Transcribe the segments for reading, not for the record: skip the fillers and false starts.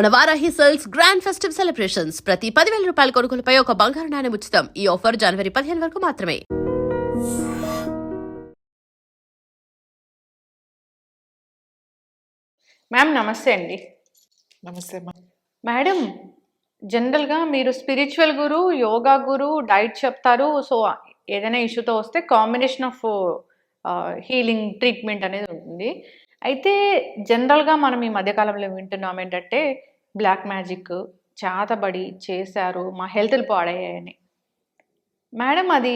మన Varahi sales grand festive celebrations ప్రతి 10,000 రూపాయల కొనుగోలుపై ఒక బంగారు నాణెం ఉచితం. ఈ ఆఫర్ జనవరి 15 వరకు మాత్రమే. మ్యామ్ నమస్తే అండి. నమస్తే అమ్మా. మేడం, జనరల్గా మీరు స్పిరిచువల్ గురు, యోగా గురు, డైట్ చెప్తారు. సో ఏదైనా ఇష్యూతో వస్తే కాంబినేషన్ ఆఫ్ హీలింగ్ ట్రీట్మెంట్ అనేది ఉంటుంది. అయితే జనరల్గా మనం ఈ మధ్యకాలంలో వింటున్నాం ఏంటంటే బ్లాక్ మ్యాజిక్ చేతబడి చేశారు, మా హెల్త్లు పాడయ్యాయని. మేడం, అది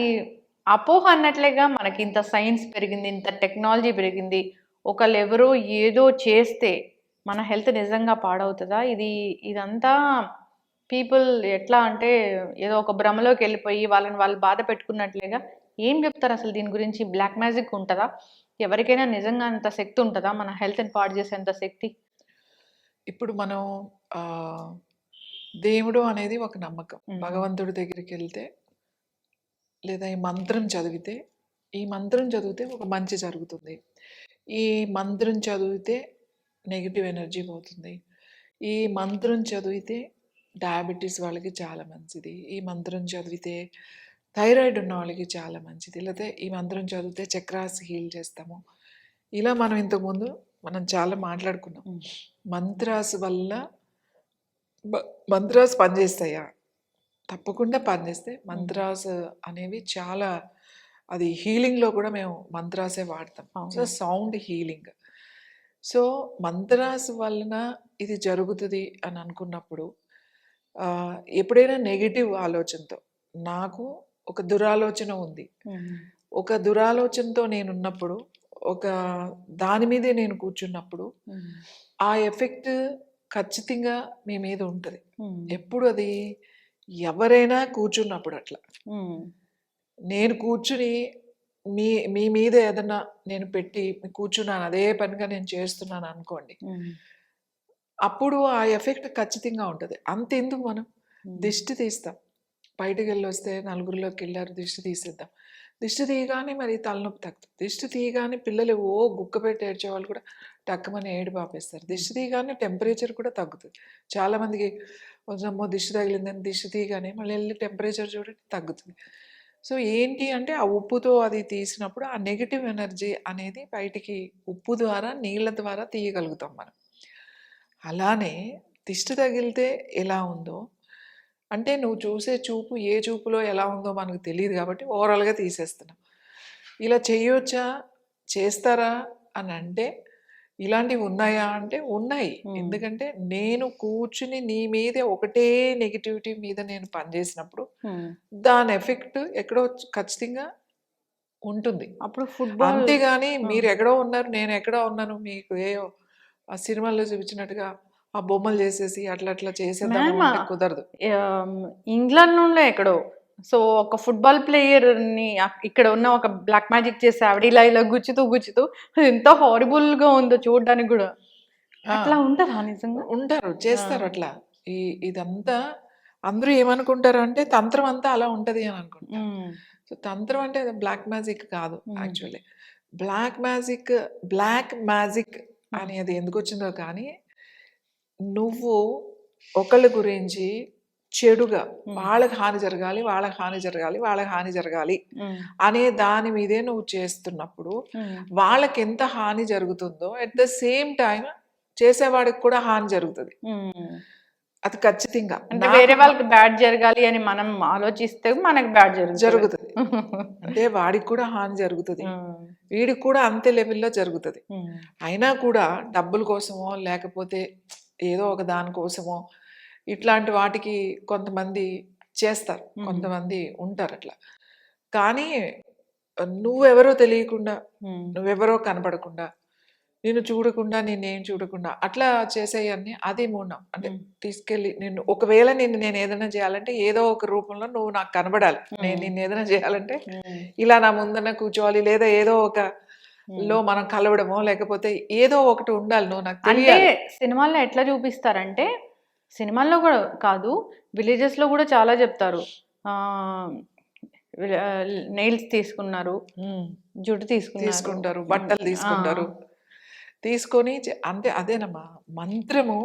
అపోహ అన్నట్లేగా. మనకి ఇంత సైన్స్ పెరిగింది, ఇంత టెక్నాలజీ పెరిగింది, ఒకళ్ళు ఎవరో ఏదో చేస్తే మన హెల్త్ నిజంగా పాడవుతుందా? ఇదంతా పీపుల్ ఎట్లా అంటే ఏదో ఒక భ్రమలోకి వెళ్ళిపోయి వాళ్ళని వాళ్ళు బాధ పెట్టుకున్నట్లేగా. ఏం చెప్తారు అసలు దీని గురించి? బ్లాక్ మ్యాజిక్ ఉంటుందా? ఎవరికైనా నిజంగా అంత శక్తి ఉంటుందా మన హెల్త్ని పాడు చేసేంత శక్తి? ఇప్పుడు మనం దేవుడు అనేది ఒక నమ్మకం. భగవంతుడి దగ్గరికి వెళ్తే లేదా ఈ మంత్రం చదివితే ఒక మంచి జరుగుతుంది. ఈ మంత్రం చదివితే నెగిటివ్ ఎనర్జీ పోతుంది. ఈ మంత్రం చదివితే డయాబెటీస్ వాళ్ళకి చాలా మంచిది. ఈ మంత్రం చదివితే థైరాయిడ్ ఉన్న వాళ్ళకి చాలా మంచిది. లేకపోతే ఈ మంత్రం చదివితే చక్రాస్ హీల్ చేస్తాము. ఇలా మనం ఇంతకుముందు చాలా మాట్లాడుకున్నాం. మంత్రాస్ వల్ల మంత్రాస్ పనిచేస్తాయా? తప్పకుండా పనిచేస్తాయి. మంత్రాస్ అనేవి చాలా, అది హీలింగ్లో కూడా మేము మంత్రాసే వాడతాం. So sound healing. So mantras వలన ఇది జరుగుతుంది అని అనుకున్నప్పుడు ఎప్పుడైనా నెగిటివ్ ఆలోచనతో, నాకు ఒక దురాలోచన ఉంది, ఒక దురాలోచనతో నేనున్నప్పుడు, ఒక దాని మీదే నేను కూర్చున్నప్పుడు ఆ ఎఫెక్ట్ ఖచ్చితంగా మీ మీద ఉంటుంది. ఎప్పుడు అది ఎవరైనా కూర్చున్నప్పుడు అట్లా నేను కూర్చుని మీ మీద ఏదన్నా నేను పెట్టి కూర్చున్నాను, అదే పనిగా నేను చేస్తున్నాను అనుకోండి, అప్పుడు ఆ ఎఫెక్ట్ ఖచ్చితంగా ఉంటుంది. అంతెందుకు మనం దిష్టి తీస్తాం. బయటకు వెళ్ళి వస్తే నలుగురిలోకి వెళ్ళారు, దిష్టి తీసేద్దాం. దిష్టి తీయగానే మరి తలనొప్పి తగ్గుతుంది. దిష్టి తీయగానే పిల్లలు గుక్క పెట్టి ఏడ్చేవాళ్ళు కూడా టక్కుమని ఏడు పాపేస్తారు. దిష్టి తీయగానే టెంపరేచర్ కూడా తగ్గుతుంది. చాలామందికి కొంచెం దిష్టి తగిలిందని దిష్టి తీయగానే మళ్ళీ వెళ్ళి టెంపరేచర్ చూడండి తగ్గుతుంది. సో ఏంటి అంటే ఆ ఉప్పుతో అది తీసినప్పుడు ఆ నెగిటివ్ ఎనర్జీ అనేది బయటికి ఉప్పు ద్వారా, నీళ్ళ ద్వారా తీయగలుగుతాం మనం. అలానే దిష్టి తగిలితే ఎలా ఉందో అంటే నువ్వు చూసే చూపు ఏ చూపులో ఎలా ఉందో మనకు తెలియదు కాబట్టి ఓవరాల్గా తీసేస్తున్నాం. ఇలా చేయొచ్చా, చేస్తారా అని అంటే ఇలాంటివి ఉన్నాయా అంటే ఉన్నాయి. ఎందుకంటే నేను కూర్చుని నీ మీద ఒకటే నెగిటివిటీ మీద నేను పనిచేసినప్పుడు దాని ఎఫెక్ట్ ఎక్కడో ఖచ్చితంగా ఉంటుంది. అప్పుడు ఫుట్బాల్, అంతేగాని మీరు ఎక్కడో ఉన్నారు, నేను ఎక్కడో ఉన్నాను, మీకు ఆ సినిమాల్లో చూపించినట్టుగా ఆ బొమ్మలు చేసేసి అట్లా అట్లా చేసేద్దామంటే కుదరదు. ఇంగ్లాండ్ నుండి ఎక్కడో సో ఒక ఫుట్బాల్ ప్లేయర్ని ఇక్కడ ఉన్న ఒక బ్లాక్ మ్యాజిక్ చేసి ఆవిడ ఇలా గుచ్చుతూ ఎంతో హారిబుల్ గా ఉందో చూడడానికి కూడా. అట్లా ఉంటుందా నిజంగా? ఉంటారు, చేస్తారు అట్లా. ఇదంతా అందరూ ఏమనుకుంటారు అంటే తంత్రం అంతా అలా ఉంటది అని అనుకుంటారు. సో తంత్రం అంటే బ్లాక్ మ్యాజిక్ కాదు. యాక్చువల్లీ బ్లాక్ మ్యాజిక్ అనేది ఎందుకు వచ్చిందో కానీ, నువ్వు ఒకళ్ళ గురించి చెడుగా వాళ్ళకి హాని జరగాలి అనే దాని మీదే నువ్వు చేస్తున్నప్పుడు వాళ్ళకి ఎంత హాని జరుగుతుందో అట్ ద సేమ్ టైం చేసేవాడికి కూడా హాని జరుగుతుంది. అది ఖచ్చితంగా. వేరే వాళ్ళకి బ్యాడ్ జరగాలి అని మనం ఆలోచిస్తే మనకి బ్యాడ్ జరుగుతుంది. అంటే వాడికి కూడా హాని జరుగుతుంది, వీడికి కూడా అంతే లెవెల్లో జరుగుతుంది. అయినా కూడా డబ్బుల కోసమో లేకపోతే ఏదో ఒక దానికోసమో ఇట్లాంటి వాటికి కొంతమంది చేస్తారు, కొంతమంది ఉంటారు అట్లా. కానీ నువ్వెవరో తెలియకుండా, నువ్వెవరో కనపడకుండా, నేను చూడకుండా, నేనేం చూడకుండా అట్లా చేసేయన్ని అది మూఢం. అంటే తీసుకెళ్ళి ఒకవేళ నేను ఏదైనా చేయాలంటే ఏదో ఒక రూపంలో నువ్వు నాకు కనబడాలి. నేను ఏదైనా చేయాలంటే ఇలా నా ముందన్న కూర్చోవాలి, లేదా ఏదో ఒక లో మనం కలవడమో లేకపోతే ఏదో ఒకటి ఉండాలి, నువ్వు నాకు తెలియాలి. సినిమాల్లో ఎట్లా చూపిస్తారంటే, సినిమాల్లో కూడా కాదు, విలేజెస్ లో కూడా చాలా చెప్తారు. నెయిల్స్ తీసుకున్నారు, జుట్టు తీసుకుంటారు, బట్టలు తీసుకొని అంటే అదేనమ్మా మంత్రము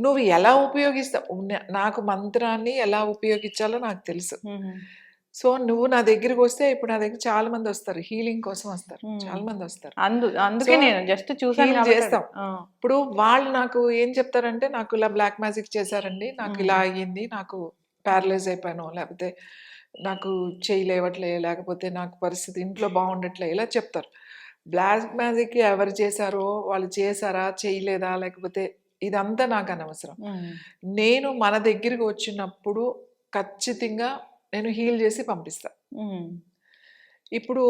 నువ్వు ఎలా ఉపయోగిస్తావు. నాకు మంత్రాన్ని ఎలా ఉపయోగించాలో నాకు తెలుసు. సో నువ్వు నా దగ్గరికి వస్తే ఇప్పుడు నా దగ్గర చాలా మంది వస్తారు, హీలింగ్ కోసం వస్తారు, చాలా మంది వస్తారు. అందుకే నేను జస్ట్ చూసాను హీల్ కాబట్టి చేస్తాం. ఇప్పుడు వాళ్ళు నాకు ఏం చెప్తారంటే, నాకు ఇలా బ్లాక్ మ్యాజిక్ చేశారండి, నాకు ఇలా అయ్యింది, నాకు ప్యారలైజ్ అయిపోయాను, లేకపోతే నాకు చేయలేవట్లే, లేకపోతే నాకు పరిస్థితి ఇంట్లో బాగుండట్లే, ఇలా చెప్తారు. బ్లాక్ మ్యాజిక్ ఎవరు చేశారో, వాళ్ళు చేశారా చేయలేదా, లేకపోతే ఇదంతా నాకు అనవసరం. నేను మన దగ్గరికి వచ్చినప్పుడు ఖచ్చితంగా నేను హీల్ చేసి పంపిస్తా. ఇప్పుడు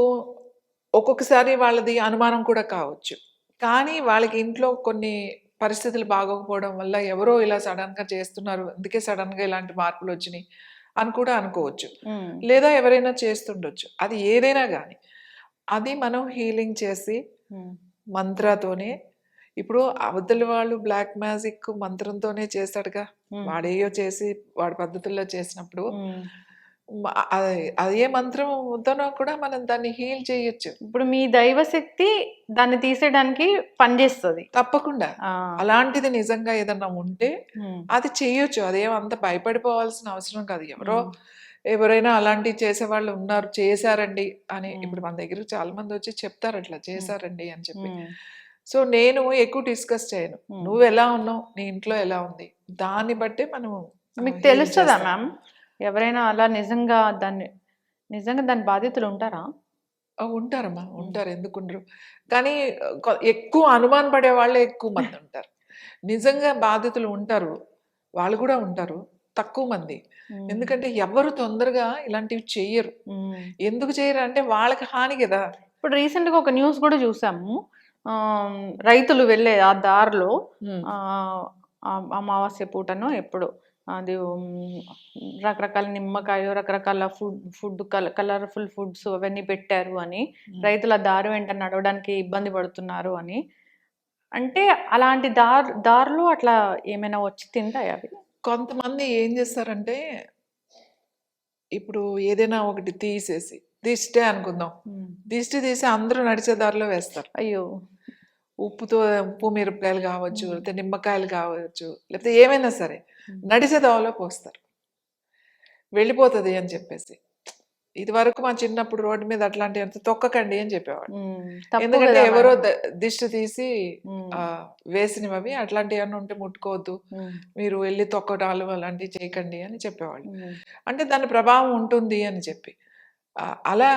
ఒక్కొక్కసారి వాళ్ళది అనుమానం కూడా కావచ్చు, కానీ వాళ్ళకి ఇంట్లో కొన్ని పరిస్థితులు బాగోకపోవడం వల్ల ఎవరో ఇలా సడన్గా చేస్తున్నారు, అందుకే సడన్గా ఇలాంటి మార్పులు వచ్చినాయి అని కూడా అనుకోవచ్చు, లేదా ఎవరైనా చేస్తుండొచ్చు. అది ఏదైనా కానీ అది మనం హీలింగ్ చేసి మంత్రతోనే. ఇప్పుడు అవతలి వాళ్ళు బ్లాక్ మ్యాజిక్ మంత్రంతోనే చేస్తాడుగా, వాడేయో చేసి వాడి పద్ధతుల్లో చేసినప్పుడు అదే మంత్రంతోనో కూడా మనం దాన్ని హీల్ చేయొచ్చు. ఇప్పుడు మీ దైవశక్తి దాన్ని తీసేయడానికి పనిచేస్తుంది తప్పకుండా. అలాంటిది నిజంగా ఏదన్నా ఉంటే అది చేయొచ్చు. అదేం అంత భయపడిపోవాల్సిన అవసరం కాదు. ఎవరైనా అలాంటివి చేసేవాళ్ళు ఉన్నారు, చేశారండి అని. ఇప్పుడు మన దగ్గర చాలా మంది వచ్చి చెప్తారు అట్లా చేశారండి అని చెప్పి. సో నేను ఎక్కువ డిస్కస్ చేయను. నువ్వు ఎలా ఉన్నావు, నీ ఇంట్లో ఎలా ఉంది, దాన్ని బట్టి మనం. మీకు తెలుస్తుందా మ్యామ్ ఎవరైనా అలా నిజంగా దాని బాధితులు ఉంటారా? ఉంటారమ్మా, ఉంటారు, ఎందుకుండరు. కానీ ఎక్కువ అనుమాన పడే వాళ్ళే ఎక్కువ మంది ఉంటారు. నిజంగా బాధితులు ఉంటారు, వాళ్ళు కూడా ఉంటారు, తక్కువ మంది. ఎందుకంటే ఎవరు తొందరగా ఇలాంటివి చెయ్యరు. ఎందుకు చేయరు అంటే వాళ్ళకి హాని కదా. ఇప్పుడు రీసెంట్గా ఒక న్యూస్ కూడా చూసాము, రైతులు వెళ్ళే ఆ దారిలో అమావాస్య పూటను ఎప్పుడు అది రకరకాల నిమ్మకాయలు, రకరకాల ఫుడ్ కలర్ఫుల్ ఫుడ్స్ అవన్నీ పెట్టారు అని, రైతుల దారి వెంట నడవడానికి ఇబ్బంది పడుతున్నారు అని. అంటే అలాంటి దారులు అట్లా ఏమైనా వచ్చి తింటాయి అవి? కొంతమంది ఏం చేస్తారంటే, ఇప్పుడు ఏదైనా ఒకటి తీసేసి, దిష్టే అనుకుందాం, దిష్టి తీసి అందరూ నడిచే దారిలో వేస్తారు. అయ్యో, ఉప్పు మిరపకాయలు కావచ్చు, లేకపోతే నిమ్మకాయలు కావచ్చు, లేకపోతే ఏమైనా సరే నడిచే దారిలో పోస్తారు, వెళ్ళిపోతుంది అని చెప్పేసి. ఇది వరకు మా చిన్నప్పుడు రోడ్డు మీద అట్లాంటి అంత తొక్కకండి అని చెప్పేవాడు. ఎందుకంటే ఎవరో దిష్టి తీసి వేసినవి, అట్లాంటివి ఏమన్నా ఉంటే ముట్టుకోవద్దు, మీరు వెళ్ళి తొక్కడాలు అలాంటివి చేయకండి అని చెప్పేవాళ్ళు. అంటే దాని ప్రభావం ఉంటుంది అని చెప్పి. అలా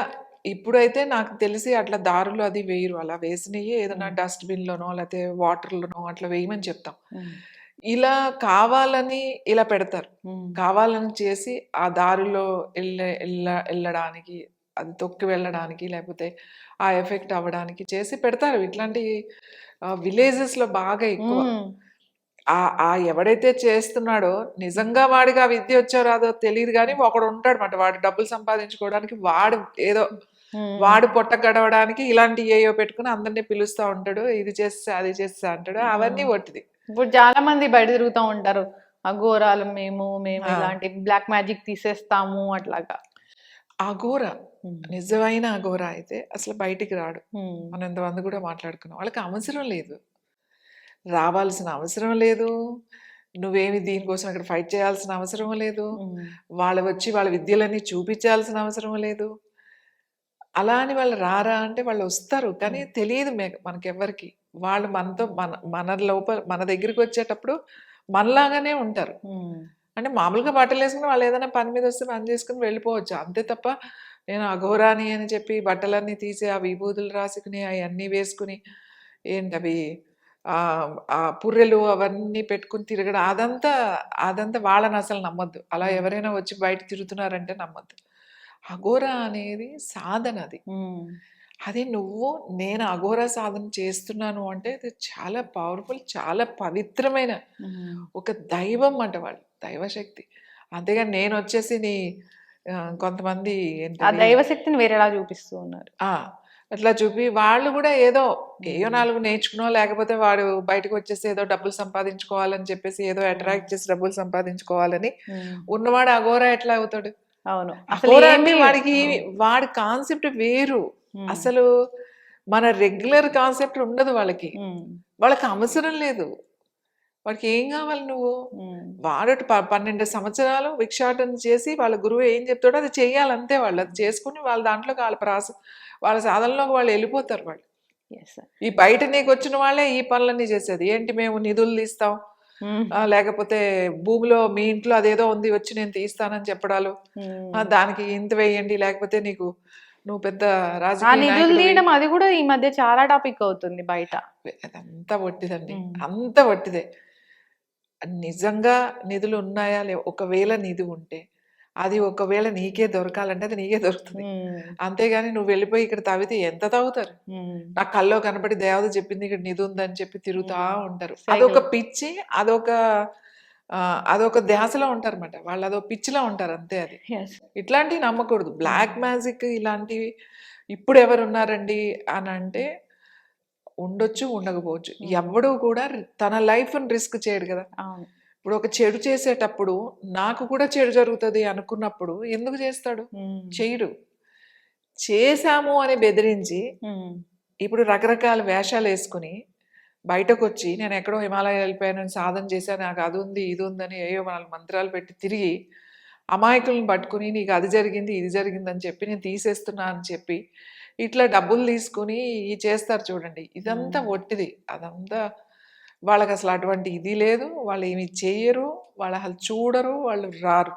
ఇప్పుడైతే నాకు తెలిసి అట్లా దారులు అది వేయరు. అలా వేసినవి ఏదైనా డస్ట్బిన్లోనో లేకపోతే వాటర్లోనో అట్లా వేయమని చెప్తాం. ఇలా కావాలని ఇలా పెడతారు, కావాలని చేసి ఆ దారిలో వెళ్ళడానికి, అది తొక్కి వెళ్ళడానికి, లేకపోతే ఆ ఎఫెక్ట్ అవ్వడానికి చేసి పెడతారు. ఇట్లాంటి విలేజెస్లో బాగా ఎక్కువ. ఎవడైతే చేస్తున్నాడో నిజంగా వాడికి ఆ విద్య వచ్చో రాదో తెలియదు, కానీ ఒకడు ఉంటాడు మాట, వాడు డబ్బులు సంపాదించుకోవడానికి, వాడు ఏదో వాడు పొట్ట గడవడానికి ఇలాంటి ఏయో పెట్టుకుని అందరినీ పిలుస్తూ ఉంటాడు, ఇది చేస్తా అది చేస్తా అంటాడు. అవన్నీ ఒట్టిది. ఇప్పుడు చాలా మంది బయట తిరుగుతూ ఉంటారు, అఘోరాలు మేము ఇలాంటి బ్లాక్ మ్యాజిక్ తీసేస్తాము అట్లాగా. అఘోర నిజమైన అఘోర అయితే అసలు బయటికి రాడు. మనం ఎంతమంది కూడా మాట్లాడుకున్నాం, వాళ్ళకి అవసరం లేదు, రావాల్సిన అవసరం లేదు, నువ్వేమి దీనికోసం అక్కడ ఫైట్ చేయాల్సిన అవసరం లేదు, వాళ్ళు వచ్చి వాళ్ళ విద్యలన్నీ చూపించాల్సిన అవసరం లేదు. అలా అని వాళ్ళు రారా అంటే వాళ్ళు వస్తారు, కానీ తెలియదు మనకెవ్వరికి. వాళ్ళు మనతో మన లోపల మన దగ్గరికి వచ్చేటప్పుడు మనలాగానే ఉంటారు. అంటే మామూలుగా బట్టలు వేసుకుని వాళ్ళు ఏదైనా పని మీద వస్తే పని చేసుకుని వెళ్ళిపోవచ్చు, అంతే తప్ప నేను అఘోరాని అని చెప్పి బట్టలన్నీ తీసి ఆ విభూతులు రాసుకుని అవన్నీ వేసుకుని ఏంటవి ఆ పుర్రెలు అవన్నీ పెట్టుకుని తిరగడం, అదంతా వాళ్ళని అసలు నమ్మొద్దు. అలా ఎవరైనా వచ్చి బయట తిరుగుతున్నారంటే నమ్మొద్దు. అఘోరా అనేది సాధన, అది నేను అఘోరా సాధన చేస్తున్నాను అంటే అది చాలా పవర్ఫుల్, చాలా పవిత్రమైన ఒక దైవం అంట, వాళ్ళు దైవశక్తి. అంతేగాని నేను వచ్చేసి కొంతమంది ఆ దైవశక్తిని వేరేలా చూపిస్తూ ఉన్నారు. అట్లా చూపి వాళ్ళు కూడా ఏదో 4 నేర్చుకునో, లేకపోతే వాడు బయటకు వచ్చేసి ఏదో డబ్బులు సంపాదించుకోవాలని చెప్పేసి ఏదో అట్రాక్ట్ చేసి డబ్బులు సంపాదించుకోవాలని ఉన్నవాడు అఘోరా ఎట్లా అవుతాడు? అవును, వాడి కాన్సెప్ట్ వేరు. అసలు మన రెగ్యులర్ కాన్సెప్ట్ ఉండదు వాళ్ళకి. వాళ్ళకి అవసరం లేదు. వాడికి ఏం కావాలి నువ్వు? వాడు 12 సంవత్సరాలు భిక్షాటన చేసి వాళ్ళ గురువు ఏం చెప్తాడో అది చేయాలి అంతే. వాళ్ళు అది చేసుకుని వాళ్ళ దాంట్లోకి వాళ్ళ సాధనలోకి వాళ్ళు వెళ్ళిపోతారు. వాళ్ళు ఈ బయట నీకు వచ్చిన వాళ్ళే ఈ పనులన్నీ చేసేది. ఏంటి మేము నిధులు తీస్తాం, లేకపోతే భూమిలో మీ ఇంట్లో అదేదో ఉంది వచ్చి నేను తీస్తానని చెప్పడాలు, దానికి ఇంత వేయండి లేకపోతే నువ్వు పెద్ద రాజకీయ అది కూడా ఈ మధ్య చాలా టాపిక్ అవుతుంది బయట. అదంతా వట్టిదండి, అంత వట్టిదే. నిజంగా నిధులు ఉన్నాయా లేవు? ఒకవేళ నిధి ఉంటే అది ఒకవేళ నీకే దొరకాలంటే అది నీకే దొరుకుతుంది. అంతేగాని నువ్వు వెళ్ళిపోయి ఇక్కడ తాగితే ఎంత తాగుతారు? నాకు కల్లో కనపడి దేవత చెప్పింది ఇక్కడ నిధి ఉందని చెప్పి తిరుగుతా ఉంటారు. అదొక పిచ్చి, అదొక ధ్యాసలో ఉంటారు అన్నమాట. వాళ్ళు అదొక పిచ్చిలో ఉంటారు అంతే. అది ఇట్లాంటివి నమ్మకూడదు. బ్లాక్ మ్యాజిక్ ఇలాంటివి ఇప్పుడు ఎవరు ఉన్నారండి అని అంటే ఉండొచ్చు, ఉండకపోవచ్చు. ఎవడు కూడా తన లైఫ్ రిస్క్ చేయడు కదా. ఇప్పుడు ఒక చెడు చేసేటప్పుడు నాకు కూడా చెడు జరుగుతుంది అనుకున్నప్పుడు ఎందుకు చేస్తాడు? చేయడు. చేశాము అని బెదిరించి ఇప్పుడు రకరకాల వేషాలు వేసుకుని బయటకు వచ్చి నేను ఎక్కడో హిమాలయాలు వెళ్ళిపోయాను, సాధన చేశాను, నాకు అది ఉంది ఇది ఉందని ఏయో 4 మంత్రాలు పెట్టి తిరిగి అమాయకులను పట్టుకుని నీకు అది జరిగింది ఇది జరిగిందని చెప్పి నేను తీసేస్తున్నా అని చెప్పి ఇట్లా డబ్బులు తీసుకుని చేస్తారు చూడండి. ఇదంతా ఒట్టిది. అదంతా వాళ్ళకి అసలు అటువంటి ఇది లేదు. వాళ్ళు ఏమి చేయరు, వాళ్ళు అసలు చూడరు, వాళ్ళు రారు.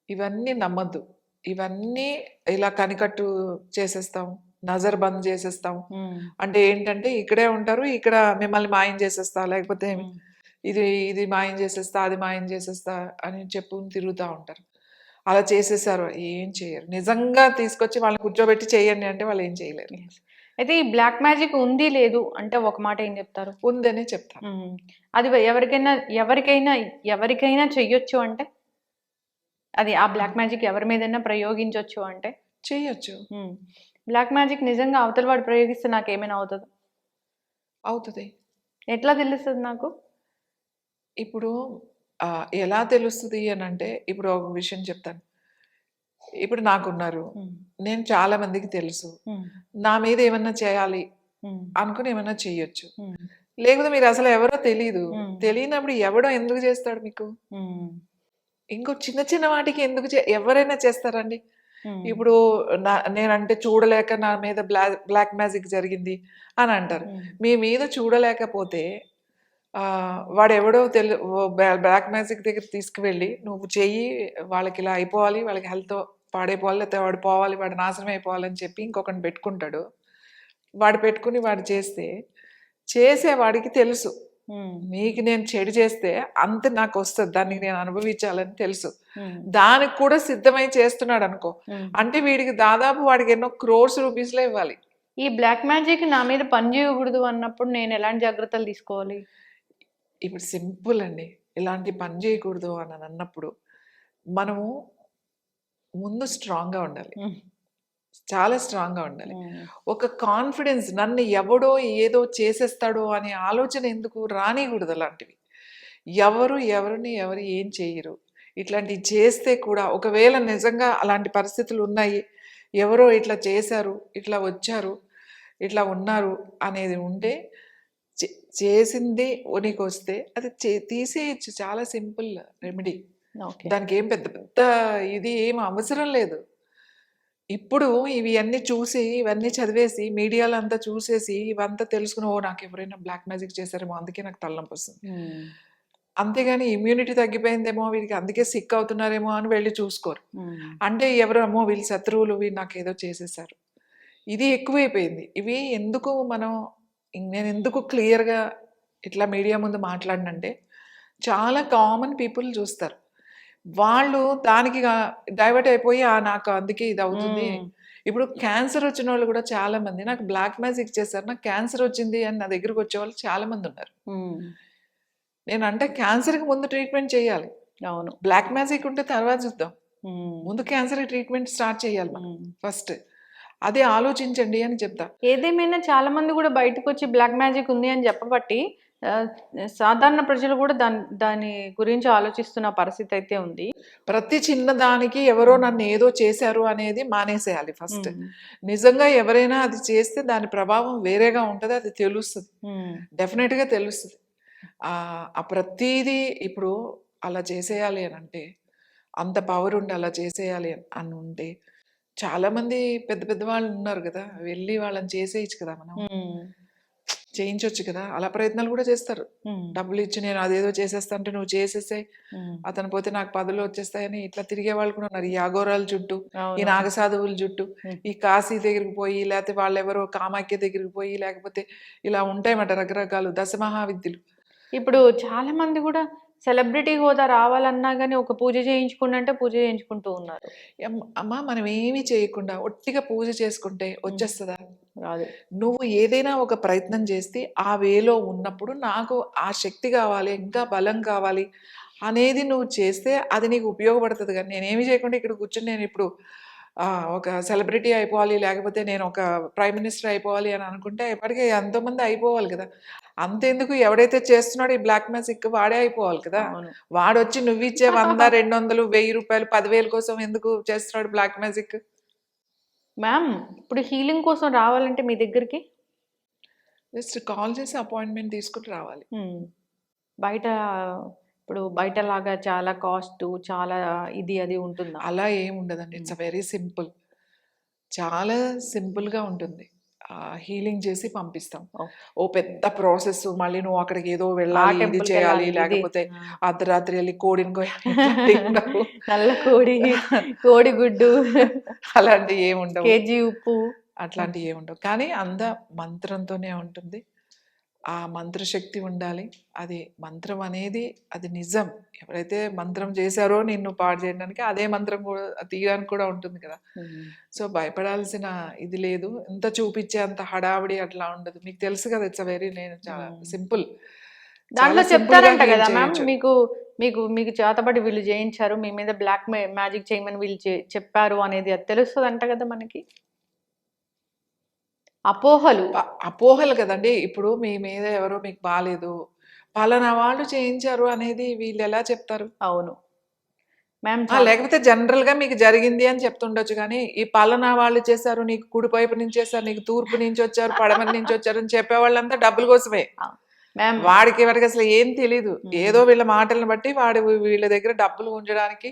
ఇవన్నీ నమ్మద్దు. ఇవన్నీ ఇలా కనికట్టు చేసేస్తాం, నజర్ బంద్ చేసేస్తాం. అంటే ఏంటంటే ఇక్కడే ఉంటారు, ఇక్కడ మిమ్మల్ని మాయం చేసేస్తా, లేకపోతే ఇది మాయం చేసేస్తా, అది మాయం చేసేస్తా అని చెప్పుకుని తిరుగుతూ ఉంటారు. అలా చేసేసారు, ఏం చేయరు. నిజంగా తీసుకొచ్చి వాళ్ళని కూర్చోబెట్టి చేయండి అంటే వాళ్ళు ఏం చేయలేరు. అయితే ఈ బ్లాక్ మ్యాజిక్ ఉంది లేదు అంటే ఒక మాట ఏం చెప్తారు? ఉందనే చెప్తాను. అది ఎవరికైనా చెయ్యొచ్చు అంటే, అది ఆ బ్లాక్ మ్యాజిక్ ఎవరి మీదైనా ప్రయోగించవచ్చు అంటే చెయ్యొచ్చు. బ్లాక్ మ్యాజిక్ నిజంగా అవతల వాడు ప్రయోగిస్తే నాకు ఏమైనా అవుతుంది? అవుతుంది. ఎట్లా తెలుస్తుంది నాకు? ఇప్పుడు ఎలా తెలుస్తుంది అని అంటే, ఇప్పుడు ఒక విషయం చెప్తాను. ఇప్పుడు నాకున్నారు, నేను చాలా మందికి తెలుసు, నా మీద ఏమన్నా చేయాలి అనుకుని ఏమన్నా చెయ్యొచ్చు. లేకపోతే మీరు అసలు ఎవరో తెలియనప్పుడు ఎవడో ఎందుకు చేస్తాడు మీకు? ఇంకో చిన్న చిన్న వాటికి ఎందుకు ఎవరైనా చేస్తారండి. ఇప్పుడు నేనంటే చూడలేక నా మీద బ్లాక్ మ్యాజిక్ జరిగింది అని అంటారు. మీ మీద చూడలేకపోతే వాడెవడో బ్లాక్ మ్యాజిక్ దగ్గర తీసుకువెళ్ళి నువ్వు చెయ్యి, వాళ్ళకి ఇలా అయిపోవాలి, వాళ్ళకి హెల్త్ పాడైపోవాలి, లేకపోతే వాడు పోవాలి, వాడు నాశనం అయిపోవాలని చెప్పి ఇంకొకరిని పెట్టుకుంటాడు. వాడు పెట్టుకుని వాడు చేసేవాడికి తెలుసు నీకు నేను చెడు చేస్తే అంత నాకు వస్తుంది, దానికి నేను అనుభవించాలని తెలుసు. దానికి కూడా సిద్ధమై చేస్తున్నాడు అనుకో, అంటే వీడికి దాదాపు వాడికి ఎన్నో crores రూపీస్లో ఇవ్వాలి. ఈ బ్లాక్ మ్యాజిక్ నా మీద పని చేయకూడదు అన్నప్పుడు నేను ఎలాంటి జాగ్రత్తలు తీసుకోవాలి? ఇప్పుడు సింపుల్ అండి. ఇలాంటి పని చేయకూడదు అని అన్నప్పుడు మనము ముందు స్ట్రాంగ్గా ఉండాలి, చాలా స్ట్రాంగ్గా ఉండాలి. ఒక కాన్ఫిడెన్స్, నన్ను ఎవడో ఏదో చేసేస్తాడో అనే ఆలోచన ఎందుకు రానికూడదు. అలాంటివి ఎవరు ఏం చేయరు. ఇట్లాంటివి చేస్తే కూడా ఒకవేళ నిజంగా అలాంటి పరిస్థితులు ఉన్నాయి, ఎవరో ఇట్లా చేశారు, ఇట్లా వచ్చారు, ఇట్లా ఉన్నారు అనేది ఉంటే చేసింది నీకు వస్తే అది తీసేయచ్చు. చాలా సింపుల్ రెమెడీ. దానికి ఏం పెద్ద పెద్ద ఇది ఏం అవసరం లేదు. ఇప్పుడు ఇవన్నీ చూసి ఇవన్నీ చదివేసి మీడియాలో అంతా చూసేసి ఇవంతా తెలుసుకుని నాకు ఎవరైనా బ్లాక్ మ్యాజిక్ చేశారేమో అందుకే నాకు తలనొప్పి వస్తుంది, అంతేగాని ఇమ్యూనిటీ తగ్గిపోయిందేమో వీడికి అందుకే సిక్ అవుతున్నారేమో అని వెళ్ళి చూసుకోరు. అంటే ఎవరమ్మో వీళ్ళు శత్రువులు, వీళ్ళు నాకు ఏదో చేసేసారు, ఇది ఎక్కువైపోయింది. ఇవి ఎందుకు నేను ఎందుకు క్లియర్గా ఇట్లా మీడియా ముందు మాట్లాడినంటే, చాలా కామన్ పీపుల్ చూస్తారు, వాళ్ళు దానికి డైవర్ట్ అయిపోయి నాకు అందుకే ఇది అవుతుంది. ఇప్పుడు క్యాన్సర్ వచ్చిన వాళ్ళు కూడా చాలా మంది నాకు బ్లాక్ మ్యాజిక్ చేశారు, నాకు క్యాన్సర్ వచ్చింది అని నా దగ్గరకు వచ్చే వాళ్ళు చాలా మంది ఉన్నారు. నేనంటే క్యాన్సర్కి ముందు ట్రీట్మెంట్ చేయాలి. అవును, బ్లాక్ మ్యాజిక్ ఉంటే తర్వాత చూద్దాం, ముందు క్యాన్సర్ ట్రీట్మెంట్ స్టార్ట్ చేయాలి మనం ఫస్ట్. అదే ఆలోచించండి అని చెప్తా. ఏదేమైనా చాలా మంది కూడా బయటకు వచ్చి బ్లాక్ మ్యాజిక్ ఉంది అని చెప్పబట్టి సాధారణ ప్రజలు కూడా దాని గురించి ఆలోచిస్తున్న పరిస్థితి అయితే ఉంది. ప్రతి చిన్న దానికి ఎవరో నన్ను ఏదో చేశారు అనేది మానేసేయాలి ఫస్ట్. ఉమ్, నిజంగా ఎవరైనా అది చేస్తే దాని ప్రభావం వేరేగా ఉంటుంది, అది తెలుస్తుంది, ఉమ్, డెఫినెట్గా తెలుస్తుంది. ఆ ప్రతిదీ ఇప్పుడు అలా చేసేయాలి అని అంటే, అంత పవర్ ఉండి అలా చేసేయాలి అని ఉంటే, చాలామంది పెద్ద పెద్ద వాళ్ళు ఉన్నారు కదా, వెళ్ళి వాళ్ళని చేసేయచ్చు కదా, మనం ఉమ్, చేయించవచ్చు కదా, అలా ప్రయత్నాలు కూడా చేస్తారు. ఉమ్, డబ్బులు ఇచ్చి నేను అదేదో చేసేస్తా అంటే నువ్వు చేసేసాయి, ఉమ్. అతను పోతే నాకు పదవులు వచ్చేస్తాయని ఇట్లా తిరిగే వాళ్ళు కూడా ఉన్నారు. ఈ అఘోరాల చుట్టూ, ఈ అవును. నాగసాధువుల చుట్టూ, ఉమ్. ఈ కాశీ దగ్గరికి పోయి, లేకపోతే వాళ్ళు ఎవరో కామాఖ్య దగ్గరికి పోయి, లేకపోతే ఇలా ఉంటాయన్నమాట రకరకాలు దశమహావిద్యలు. ఇప్పుడు చాలా మంది కూడా సెలబ్రిటీ హోదా రావాలన్నా కానీ ఒక పూజ చేయించుకుంటే పూజ చేయించుకుంటూ ఉన్నారు. అమ్మా, మనం ఏమీ చేయకుండా ఒట్టిగా పూజ చేసుకుంటే వచ్చేస్తుందా? రాదు. నువ్వు ఏదైనా ఒక ప్రయత్నం చేస్తే ఆ వేలో ఉన్నప్పుడు నాకు ఆ శక్తి కావాలి, ఇంకా బలం కావాలి అనేది నువ్వు చేస్తే అది నీకు ఉపయోగపడుతుంది. కానీ నేనేమి చేయకుండా ఇక్కడ కూర్చొని నేను ఇప్పుడు ఒక సెలబ్రిటీ అయిపోవాలి, లేకపోతే నేను ఒక ప్రైమ్ మినిస్టర్ అయిపోవాలి అని అనుకుంటే ఎప్పటికీ ఎంతోమంది అయిపోవాలి కదా. అంతెందుకు, ఎవడైతే చేస్తున్నాడో ఈ బ్లాక్ మ్యాజిక్ వాడే అయిపోవాలి కదా. అవును. వాడు వచ్చి నువ్వు ఇచ్చే 100, 200, 1000 రూపాయలు, 10,000 కోసం ఎందుకు చేస్తున్నాడు బ్లాక్ మ్యాజిక్? మ్యామ్, ఇప్పుడు హీలింగ్ కోసం రావాలంటే మీ దగ్గరికి జస్ట్ కాల్ చేసి అపాయింట్మెంట్ తీసుకుని రావాలి. బయట ఇప్పుడు బయటలాగా చాలా కాస్ట్, చాలా ఇది అది ఉంటుందా? అలా ఏం ఉండదండి. ఇట్స్ వెరీ సింపుల్, చాలా సింపుల్గా ఉంటుంది. హీలింగ్ చేసి పంపిస్తాం. ఓ పెద్ద ప్రాసెస్, మళ్ళీ నువ్వు అక్కడికి ఏదో వెళ్ళాలి, ఇది టెంపుల్కి చేయాలి, వెళ్ళాలి, ఇది. లేకపోతే అర్ధరాత్రి వెళ్ళి కోడిని కోయాలి, ఇట్లాంటివి ఉండవు. నల్ల కోడి, కోడిగుడ్డు, అలాంటివి ఏమి ఉండవు, కేజీ ఉప్పు, అట్లాంటివి ఏమి ఉండవు. కానీ అంద మంత్రంతోనే ఉంటుంది. ఆ మంత్రశక్తి ఉండాలి. అది మంత్రం అనేది అది నిజం. ఎవరైతే మంత్రం చేశారో నిన్ను పాడు చేయడానికి, అదే మంత్రం కూడా తీయడానికి కూడా ఉంటుంది కదా. సో భయపడాల్సిన ఇది లేదు. ఎంత చూపించే అంత హడావిడి అట్లా ఉండదు. మీకు తెలుసు కదా, ఇట్స్ వెరీ, నేను చాలా సింపుల్. దాంట్లో చెప్తారంట కదా మ్యామ్, మీకు మీకు మీకు చేతబడి వీళ్ళు చేయించారు, మీ మీద బ్లాక్ మ్యాజిక్ చేయమని వీళ్ళు చెప్పారు అనేది అది తెలుస్తుంది అంట కదా మనకి. అపోహలు కదండి. ఇప్పుడు మీ మీద ఎవరో మీకు బాగాలేదు, పలానా వాళ్ళు చేయించారు అనేది వీళ్ళు ఎలా చెప్తారు? అవును మ్యామ్. లేకపోతే జనరల్ గా మీకు జరిగింది అని చెప్తుండొచ్చు. కానీ ఈ పలానా వాళ్ళు చేశారు, నీకు కుడి వైపు నుంచి చేశారు, నీకు తూర్పు నుంచి వచ్చారు, పడమర నుంచి వచ్చారు అని చెప్పేవాళ్ళంతా డబ్బుల కోసమే. మ్యామ్, వాడికి అసలు ఏం తెలీదు. ఏదో వీళ్ళ మాటలను బట్టి వీళ్ళ దగ్గర డబ్బులు ఉంచడానికి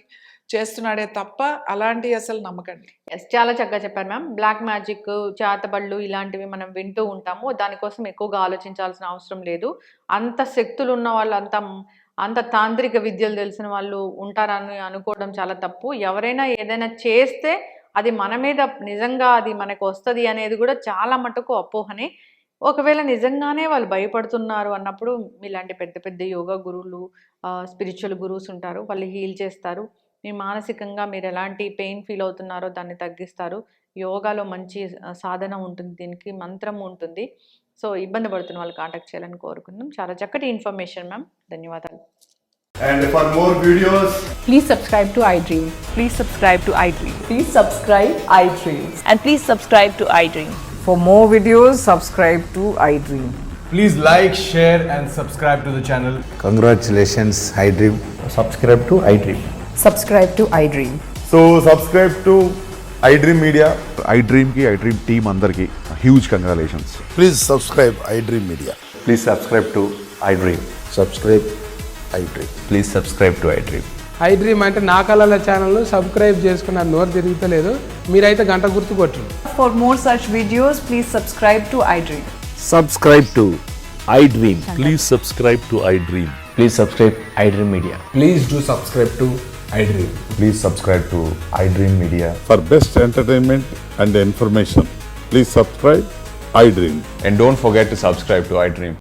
చేస్తున్నాడే తప్ప అలాంటి అసలు నమ్మకండి. చాలా చక్కగా చెప్పారు మ్యామ్. బ్లాక్ మ్యాజిక్, చేతబళ్ళు ఇలాంటివి మనం వింటూ ఉంటాము. దానికోసం ఎక్కువగా ఆలోచించాల్సిన అవసరం లేదు. అంత శక్తులు ఉన్న వాళ్ళు, అంత తాంత్రిక విద్యలు తెలిసిన వాళ్ళు ఉంటారని అనుకోవడం చాలా తప్పు. ఎవరైనా ఏదైనా చేస్తే అది మన మీద నిజంగా అది మనకు వస్తుంది అనేది కూడా చాలా మటుకు అపోహనే. ఒకవేళ నిజంగానే వాళ్ళు భయపడుతున్నారు అన్నప్పుడు ఇలాంటి పెద్ద పెద్ద యోగా గురువులు, స్పిరిచువల్ గురువుస్ ఉంటారు, వాళ్ళు హీల్ చేస్తారు. మీ మానసికంగా మీరు ఎలాంటి పెయిన్ ఫీల్ అవుతున్నారో దాన్ని తగ్గిస్తారు. యోగాలో మంచి సాధన ఉంటుంది, దీనికి మంత్రం ఉంటుంది. సో ఇబ్బంది పడుతున్న వాళ్ళు కాంటాక్ట్ చేయాలని కోరుకుందాం. చాలా చక్కటి ఇన్ఫర్మేషన్ మ్యామ్, ధన్యవాదాలు. And for more videos, Please subscribe to iDream. Please subscribe to iDream. Please subscribe iDream. And please subscribe to iDream. For more videos, subscribe to iDream. please like, share and subscribe to the channel. Congratulations, iDream. Subscribe to iDream. Subscribe to iDream. So subscribe to iDream Media. iDream ki iDream team అందరికి huge congratulations. Please subscribe iDream Media. Please subscribe to iDream. Subscribe iDream. Please subscribe to iDream. iDream అంటే నా కళల ఛానల్ను subscribe చేసుకున్న నోరు తిరుగుతలేదు, మీరైతే గంట గుర్తు కొట్టండి. For more such videos, please subscribe to iDream. Subscribe to iDream. Please subscribe to iDream. Please subscribe iDream Media. Please do subscribe to iDream. Please subscribe to iDream Media. For best entertainment and information, please subscribe iDream. And don't forget to subscribe to iDream.